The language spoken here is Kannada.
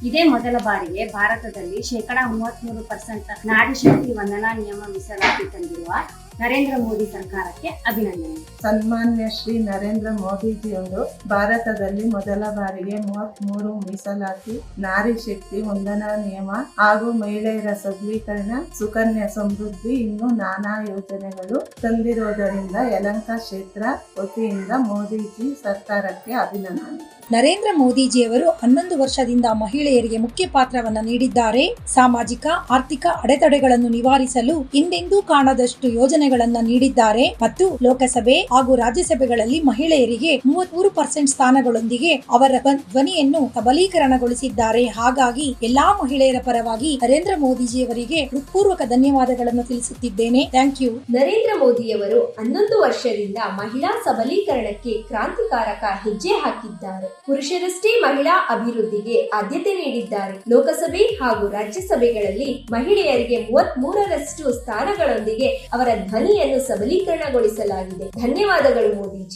ಇದೇ ಮೊದಲ ಬಾರಿಗೆ ಭಾರತದಲ್ಲಿ 33% ನಾರಿ ಶಕ್ತಿ ವಂದನಾ ನಿಯಮ ಮೀಸಲಾತಿ ತಂದಿರುವ ನರೇಂದ್ರ ಮೋದಿ ಸರ್ಕಾರಕ್ಕೆ ಅಭಿನಂದನೆ. ಸನ್ಮಾನ್ಯ ಶ್ರೀ ನರೇಂದ್ರ ಮೋದಿಜಿಯವರು ಭಾರತದಲ್ಲಿ ಮೊದಲ ಬಾರಿಗೆ 33 ಮೀಸಲಾತಿ, ನಾರಿ ಶಕ್ತಿ ವಂದನಾ ನಿಯಮ ಹಾಗೂ ಮಹಿಳೆಯರ ಸಬಲೀಕರಣ, ಸುಕನ್ಯಾ ಸಮೃದ್ಧಿ ಇನ್ನೂ ನಾನಾ ಯೋಜನೆಗಳು ತಂದಿರುವುದರಿಂದ ಯಲಹಂಕ ಕ್ಷೇತ್ರ ವತಿಯಿಂದ ಮೋದಿಜಿ ಸರ್ಕಾರಕ್ಕೆ ಅಭಿನಂದನೆ. ನರೇಂದ್ರ ಮೋದಿಜಿಯವರು 11 ವರ್ಷದಿಂದ ಮಹಿಳೆಯರಿಗೆ ಮುಖ್ಯ ಪಾತ್ರವನ್ನು ನೀಡಿದ್ದಾರೆ. ಸಾಮಾಜಿಕ ಆರ್ಥಿಕ ಅಡೆತಡೆಗಳನ್ನು ನಿವಾರಿಸಲು ಹಿಂದೆಂದೂ ಕಾಣದಷ್ಟು ಯೋಜನೆಗಳನ್ನು ನೀಡಿದ್ದಾರೆ ಮತ್ತು ಲೋಕಸಭೆ ಹಾಗೂ ರಾಜ್ಯಸಭೆಗಳಲ್ಲಿ ಮಹಿಳೆಯರಿಗೆ 33% ಸ್ಥಾನಗಳೊಂದಿಗೆ ಅವರ ಧ್ವನಿಯನ್ನು ಸಬಲೀಕರಣಗೊಳಿಸಿದ್ದಾರೆ. ಹಾಗಾಗಿ ಎಲ್ಲಾ ಮಹಿಳೆಯರ ಪರವಾಗಿ ನರೇಂದ್ರ ಮೋದಿಜಿಯವರಿಗೆ ಹೃತ್ಪೂರ್ವಕ ಧನ್ಯವಾದಗಳನ್ನು ತಿಳಿಸುತ್ತಿದ್ದೇನೆ. Thank you. ನರೇಂದ್ರ ಮೋದಿಯವರು 11 ವರ್ಷದಿಂದ ಮಹಿಳಾ ಸಬಲೀಕರಣಕ್ಕೆ ಕ್ರಾಂತಿಕಾರಕ ಹೆಜ್ಜೆ ಹಾಕಿದ್ದಾರೆ. ಪುರುಷರಷ್ಟೇ ಮಹಿಳಾ ಅಭಿವೃದ್ಧಿಗೆ ಆದ್ಯತೆ ನೀಡಿದ್ದಾರೆ. ಲೋಕಸಭೆ ಹಾಗೂ ರಾಜ್ಯಸಭೆಗಳಲ್ಲಿ ಮಹಿಳೆಯರಿಗೆ 33% ಸ್ಥಾನಗಳೊಂದಿಗೆ ಅವರ ಧ್ವನಿಯನ್ನು ಸಬಲೀಕರಣಗೊಳಿಸಲಾಗಿದೆ. ಧನ್ಯವಾದಗಳು ಮೋದಿಜಿ.